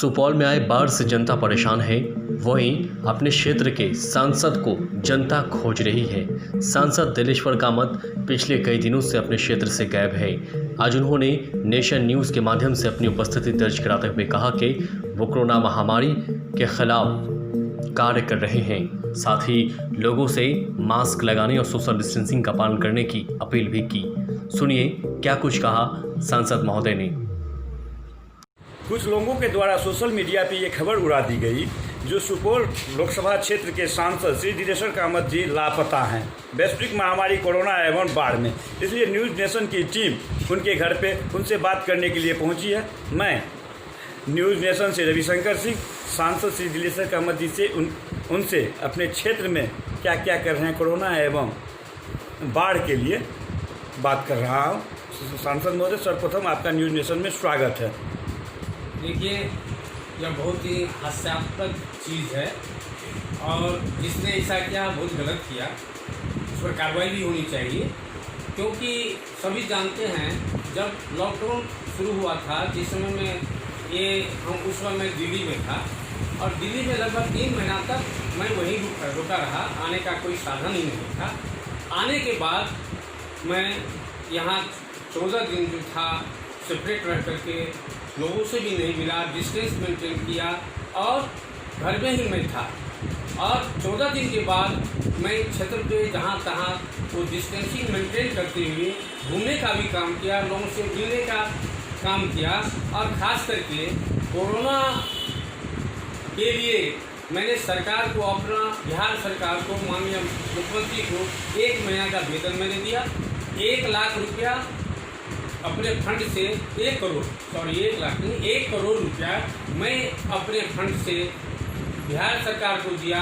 सुपौल में आए बाढ़ से जनता परेशान है, वहीं अपने क्षेत्र के सांसद को जनता खोज रही है। सांसद दिलेश्वर कामत पिछले कई दिनों से अपने क्षेत्र से गायब है। आज उन्होंने नेशन न्यूज़ के माध्यम से अपनी उपस्थिति दर्ज कराते हुए कहा कि वो कोरोना महामारी के खिलाफ कार्य कर रहे हैं। साथ ही लोगों से मास्क लगाने और सोशल डिस्टेंसिंग का पालन करने की अपील भी की। सुनिए क्या कुछ कहा सांसद महोदय ने। कुछ लोगों के द्वारा सोशल मीडिया पे ये खबर उड़ा दी गई जो सुपौल लोकसभा क्षेत्र के सांसद श्री दिलेश्वर कामत जी लापता हैं वैश्विक महामारी कोरोना एवं बाढ़ में। इसलिए न्यूज़ नेशन की टीम उनके घर पे उनसे बात करने के लिए पहुंची है। मैं न्यूज़ नेशन से रविशंकर सिंह सांसद श्री दिलेश्वर कामत जी से उनसे अपने क्षेत्र में क्या क्या कर रहे हैं कोरोना एवं बाढ़ के लिए बात कर रहा हूँ। सांसद महोदय, सर्वप्रथम आपका न्यूज़ नेशन में स्वागत है। देखिए, यह बहुत ही हास्यास्पद चीज़ है और जिसने ऐसा किया बहुत गलत किया, उस पर कार्रवाई भी होनी चाहिए। क्योंकि सभी जानते हैं जब लॉकडाउन शुरू हुआ था, जिस समय में हम उस समय मैं दिल्ली में था और दिल्ली में लगभग 3 महीना तक मैं वहीं रुका रहा, आने का कोई साधन ही नहीं था। आने के बाद मैं यहाँ 14 दिन जो था सेपरेट रह करके लोगों से भी नहीं मिला, डिस्टेंस मेंटेन किया और घर में ही मैं था। और 14 दिन के बाद मैं क्षेत्र पे जहाँ तहाँ वो डिस्टेंसिंग मेंटेन करते हुए घूमने का भी काम किया, लोगों से मिलने का काम किया और ख़ास करके कोरोना के लिए मैंने सरकार को, अपना बिहार सरकार को, माननीय मुख्यमंत्री को 1 महीना का वेतन मैंने दिया। 1 लाख रुपया अपने फंड से 1 लाख नहीं, 1 करोड़ रुपया मैं अपने फंड से बिहार सरकार को दिया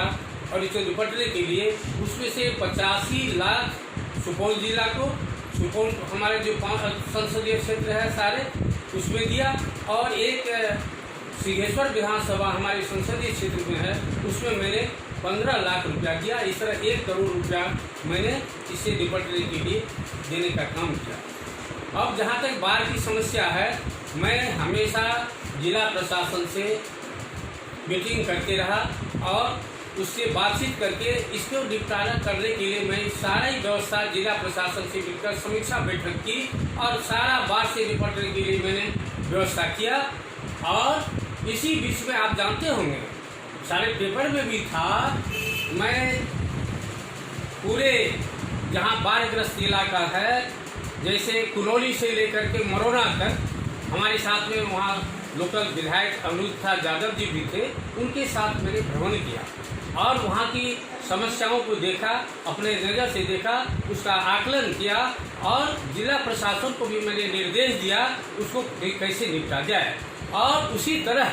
और इसे निपटने के लिए उसमें से 85 लाख सुपौल जिला को, सुपौल हमारे जो 5 संसदीय क्षेत्र है सारे उसमें दिया और एक सिंहेश्वर विधानसभा हमारे संसदीय क्षेत्र में है, उसमें मैंने 15 लाख रुपया दिया। इस तरह 1 करोड़ रुपया मैंने इससे निपटने के लिए देने का काम किया। अब जहाँ तक बाढ़ की समस्या है, मैं हमेशा जिला प्रशासन से मीटिंग करते रहा और उससे बातचीत करके इसको निपटारा करने के लिए मैं सारी व्यवस्था जिला प्रशासन से मिलकर समीक्षा बैठक की और सारा बाढ़ से निपटने के लिए मैंने व्यवस्था किया। और इसी बीच में आप जानते होंगे, सारे पेपर में भी था, मैं पूरे जहाँ बाढ़ग्रस्त इलाका है, जैसे कुनौली से लेकर के मरोना तक, हमारे साथ में वहाँ लोकल विधायक अमृता यादव जी भी थे, उनके साथ मैंने भ्रमण किया और वहाँ की समस्याओं को देखा, अपने नज़र से देखा, उसका आकलन किया और जिला प्रशासन को भी मैंने निर्देश दिया उसको कैसे निपटा जाए। और उसी तरह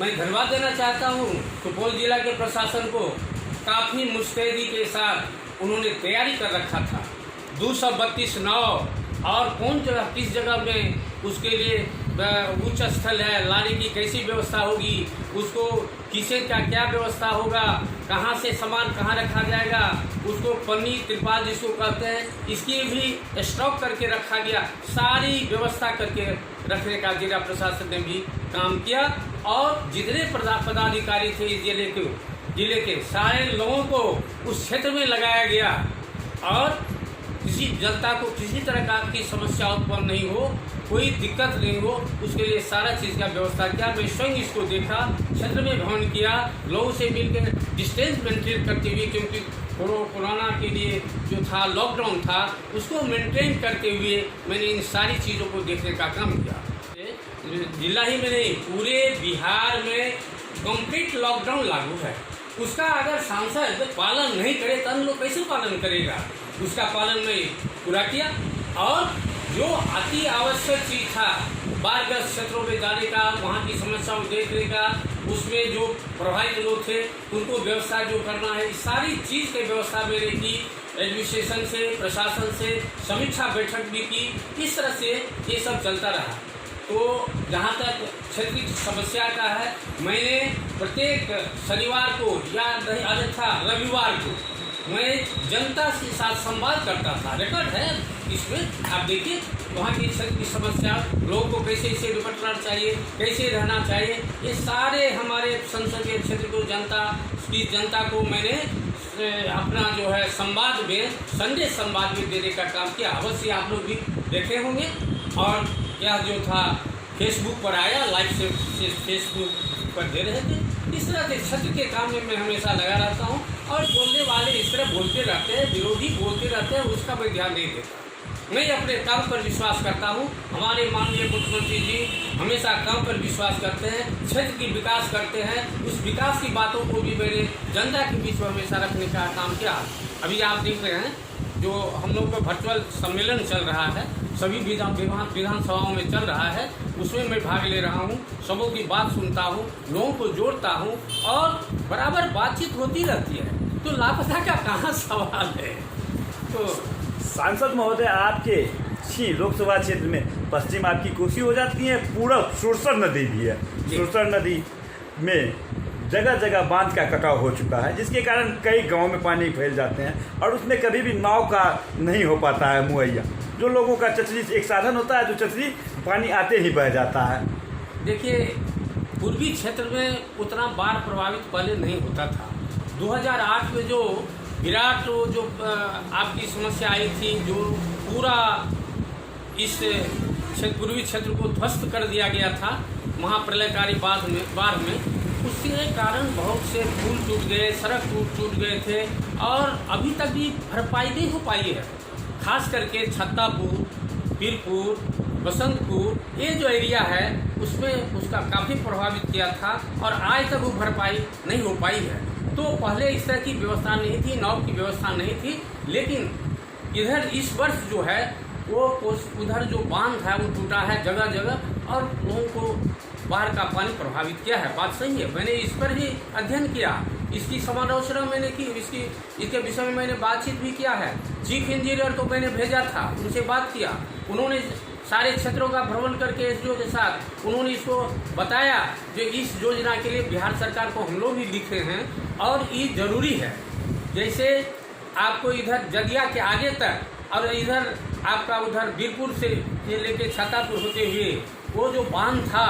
मैं धन्यवाद देना चाहता हूँ सुपौल जिला के प्रशासन को, काफ़ी मुस्तैदी के साथ उन्होंने तैयारी कर रखा था। 232 नाव और कौन जगह किस जगह में उसके लिए उच्च स्थल है, लाने की कैसी व्यवस्था होगी, उसको किचन का क्या व्यवस्था होगा, कहाँ से सामान कहाँ रखा जाएगा, उसको पन्नी तिरपाल जिसको कहते हैं, इसकी भी स्टॉक करके रखा गया। सारी व्यवस्था करके रखने का जिला प्रशासन ने भी काम किया और जितने पदाधिकारी थे जिले के सारे लोगों को उस क्षेत्र में लगाया गया और किसी जनता को किसी तरह की समस्या उत्पन्न नहीं हो, कोई दिक्कत नहीं हो, उसके लिए सारा चीज़ का व्यवस्था किया। मैं स्वयं इसको देखा, क्षेत्र में भ्रमण किया, लोगों से मिलकर डिस्टेंस मेंटेन करते हुए, क्योंकि कोरोना के लिए जो था लॉकडाउन था उसको मेंटेन करते हुए मैंने इन सारी चीज़ों को देखने का काम किया। जिला ही में नहीं, पूरे बिहार में कंप्लीट लॉकडाउन लागू है। उसका अगर सांसद पालन नहीं करे तो हम लोग कैसे पालन करेगा? उसका पालन मैं पूरा किया और जो अति आवश्यक चीज़ था, बाढ़ग्रस्त क्षेत्रों में जाने का, वहाँ की समस्याओं को देखने का, उसमें जो प्रभावित लोग थे उनको व्यवस्था जो करना है, सारी चीज़ की व्यवस्था मैंने की। एडमिनिस्ट्रेशन से, प्रशासन से समीक्षा बैठक भी की। इस तरह से ये सब चलता रहा। तो जहाँ तक क्षेत्र की समस्या का है, मैंने प्रत्येक शनिवार को या नहीं अन्यथा रविवार को मैं जनता के साथ संवाद करता था, रिकॉर्ड है इसमें। आप देखिए वहाँ की क्षेत्र की समस्या, लोगों को कैसे इसे निपटना चाहिए, कैसे रहना चाहिए, ये सारे हमारे संसदीय क्षेत्र को जनता को मैंने अपना जो है संवाद में, संदेश संवाद में देने का काम किया। अवश्य आप लोग भी देखे होंगे। और यह जो था फेसबुक पर आया, लाइव से फेसबुक पर दे रहे थे। इस तरह से क्षेत्र के काम में मैं हमेशा लगा रहता हूँ। और बोलने वाले इस तरह बोलते रहते हैं, विरोधी बोलते रहते हैं, उसका मैं ध्यान नहीं देता। मैं अपने काम पर विश्वास करता हूँ। हमारे माननीय मुख्यमंत्री जी हमेशा काम पर विश्वास करते हैं, क्षेत्र की विकास करते हैं। उस विकास की बातों को भी मैंने जनता के बीच में हमेशा रखने का काम किया। अभी आप देख रहे हैं जो हम लोग का वर्चुअल सम्मेलन चल रहा है, सभी विधानसभाओं में चल रहा है, उसमें मैं भाग ले रहा हूँ, सबों की बात सुनता हूँ, लोगों को जोड़ता हूँ और बराबर बातचीत होती रहती है। तो लापता का कहाँ सवाल है। तो सांसद महोदय, आपके ही लोकसभा क्षेत्र में पश्चिम आपकी कोसी हो जाती है, पूरब सुरसर नदी भी है। सुरसर नदी में जगह जगह बांध का कटाव हो चुका है, जिसके कारण कई गांव में पानी फैल जाते हैं और उसमें कभी भी नाव का नहीं हो पाता है मुहैया। जो लोगों का चचरी एक साधन होता है, जो चचरी पानी आते ही बह जाता है। देखिए, पूर्वी क्षेत्र में उतना बाढ़ प्रभावित पहले नहीं होता था। 2008 में जो विराट जो आपकी समस्या आई थी, जो पूरा इस पूर्वी क्षेत्र को ध्वस्त कर दिया गया था महाप्रलयकारी बाढ़ में, उसके कारण बहुत से पुल टूट गए, सड़क टूट गए थे और अभी तक भी भरपाई नहीं हो पाई है। खास करके छत्तापुर, पीरपुर, बसंतपुर, ये जो एरिया है उसमें उसका काफ़ी प्रभावित किया था और आज तक वो भरपाई नहीं हो पाई है। तो पहले इस तरह की व्यवस्था नहीं थी, नाव की व्यवस्था नहीं थी, लेकिन इधर इस वर्ष जो है वो उधर जो बांध है वो टूटा है जगह जगह और लोगों को बाढ़ का पानी प्रभावित किया है। बात सही है, मैंने इस पर भी अध्ययन किया, इसकी समालोचना मैंने की, इसके विषय में मैंने बातचीत भी किया है। चीफ इंजीनियर को मैंने भेजा था, उनसे बात किया, उन्होंने सारे क्षेत्रों का भ्रमण करके एसडीओ के साथ उन्होंने इसको बताया जो इस योजना के लिए बिहार सरकार को हम लोग भी लिखे हैं और ये जरूरी है। जैसे आपको इधर जदिया के आगे तक और इधर आपका उधर बीरपुर से लेके छातापुर होते हुए वो जो बांध था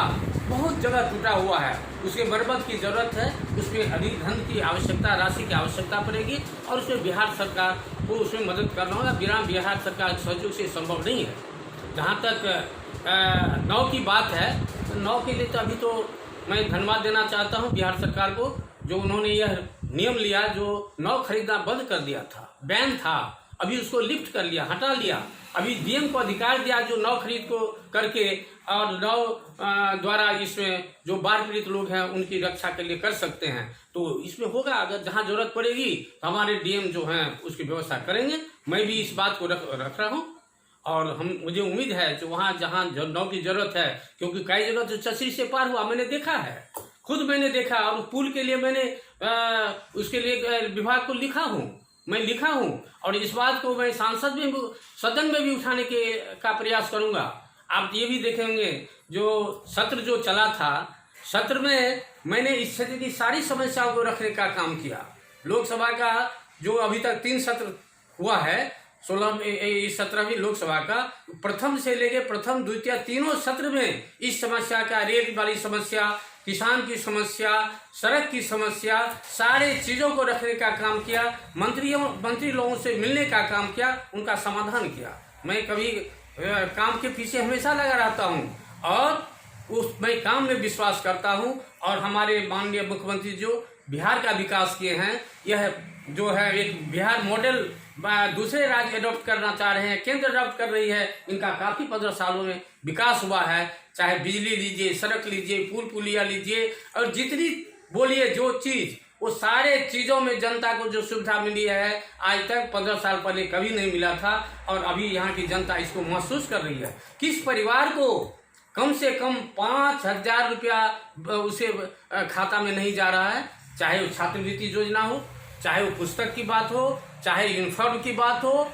बहुत जगह टूटा हुआ है, उसके मरम्मत की ज़रूरत है, उसमें अधिक धन की आवश्यकता, राशि की आवश्यकता पड़ेगी और उसमें बिहार सरकार को उसमें मदद करना होगा। बिहार सरकार के सहयोग से संभव नहीं है। जहाँ तक नाव की बात है, तो नाव के लिए तो अभी तो मैं धन्यवाद देना चाहता हूँ बिहार सरकार को, जो उन्होंने यह नियम लिया, जो नाव खरीदना बंद कर दिया था, बैन था, अभी उसको लिफ्ट कर लिया, हटा लिया। अभी डीएम को अधिकार दिया जो नाव खरीद को करके और नाव द्वारा इसमें जो बाढ़ पीड़ित लोग हैं उनकी रक्षा के लिए कर सकते हैं। तो इसमें होगा, अगर जहाँ जरूरत पड़ेगी तो हमारे डीएम जो हैं उसकी व्यवस्था करेंगे। मैं भी इस बात को रख रहा हूँ और मुझे उम्मीद है जो वहाँ जहाँ नाव की जरूरत है, क्योंकि कई जगह तो चचरी से पार हुआ, मैंने देखा है, खुद मैंने देखा। और पुल के लिए मैंने उसके लिए विभाग को मैं लिखा हूँ और इस बात को मैं सदन में भी उठाने का प्रयास करूँगा। आप ये भी देखेंगे जो सत्र जो चला था, सत्र में मैंने इस क्षेत्र की सारी समस्याओं को रखने का काम किया। लोकसभा का जो अभी तक 3 सत्र हुआ है, 17वीं लोकसभा का, प्रथम से लेके प्रथम द्वितीय तीनों सत्र में इस समस्या का, रेल वाली समस्या, किसान की समस्या, सड़क की समस्या, सारे चीज़ों को रखने का काम किया। मंत्री लोगों से मिलने का काम किया, उनका समाधान किया। मैं कभी काम के पीछे हमेशा लगा रहता हूँ और मैं काम में विश्वास करता हूँ। और हमारे माननीय मुख्यमंत्री जो बिहार का विकास किए हैं, यह जो है एक बिहार मॉडल दूसरे राज्य अडॉप्ट करना चाह रहे हैं, केंद्र अडॉप्ट कर रही है। इनका काफ़ी 15 सालों में विकास हुआ है, चाहे बिजली लीजिए, सड़क लीजिए, पुलिया लीजिए और जितनी बोलिए जो चीज़, वो सारे चीज़ों में जनता को जो सुविधा मिली है आज तक 15 साल पहले कभी नहीं मिला था। और अभी यहाँ की जनता इसको महसूस कर रही है। किस परिवार को कम से कम 5,000 रुपया उसे खाता में नहीं जा रहा है, चाहे वो छात्रवृत्ति योजना हो, चाहे वो पुस्तक की बात हो, चाहे यूनिफॉर्म की बात हो।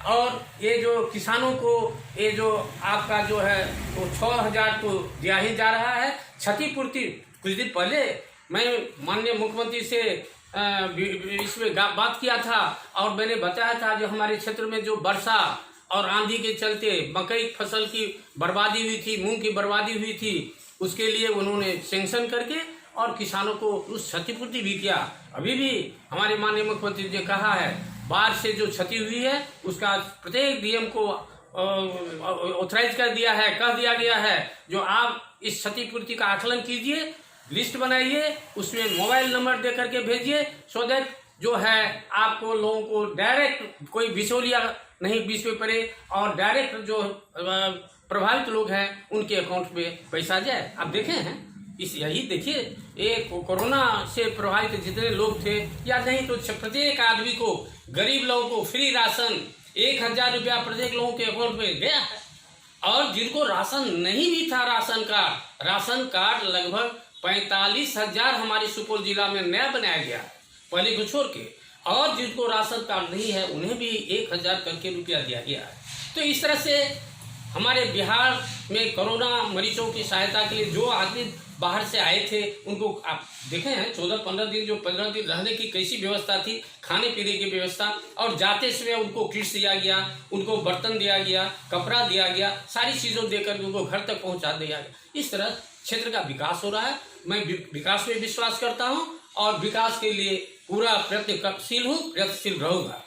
और ये जो किसानों को ये जो आपका जो है वो 6,000 तो दिया ही जा रहा है। क्षतिपूर्ति कुछ दिन पहले मैं माननीय मुख्यमंत्री से इसमें बात किया था और मैंने बताया था जो हमारे क्षेत्र में जो वर्षा और आंधी के चलते मकई फसल की बर्बादी हुई थी, मूंग की बर्बादी हुई थी, उसके लिए उन्होंने सैंक्शन करके और किसानों को उस क्षतिपूर्ति भी किया। अभी भी हमारे माननीय मुख्यमंत्री ने कहा है बाढ़ से जो क्षति हुई है उसका प्रत्येक डीएम को ऑथराइज कर दिया है, कह दिया गया है जो आप इस क्षतिपूर्ति का आकलन कीजिए, लिस्ट बनाइए, उसमें मोबाइल नंबर दे करके भेजिए, सो दैट जो है आपको लोगों को डायरेक्ट कोई बिचौलिया नहीं बीच में पड़े और डायरेक्ट जो प्रभावित लोग हैं उनके अकाउंट में पैसा जाए। आप देखे हैं यही देखिए, एक कोरोना से प्रभावित जितने लोग थे या नहीं तो प्रत्येक आदमी को, गरीब लोगों को फ्री राशन 1000 रुपया प्रत्येक लोगों के अकाउंट में गया है। और जिनको राशन नहीं भी था, राशन कार्ड लगभग 45,000 हमारे सुपौल जिला में नया बनाया गया पहले को छोड़ के, और जिनको राशन कार्ड नहीं है उन्हें भी 1000 करके रुपया दिया गया है। तो इस तरह से हमारे बिहार में कोरोना मरीजों की सहायता के लिए जो आदमी बाहर से आए थे उनको आप देखे हैं 14-15 दिन, जो 15 दिन रहने की कैसी व्यवस्था थी, खाने पीने की व्यवस्था, और जाते समय उनको किट्स दिया गया, उनको बर्तन दिया गया, कपड़ा दिया गया, सारी चीज़ों देकर उनको घर तक पहुंचा दिया गया। इस तरह क्षेत्र का विकास हो रहा है। मैं विकास में विश्वास करता हूं और विकास के लिए पूरा प्रयत्नशील हूँ, प्रयत्नशील रहूँगा।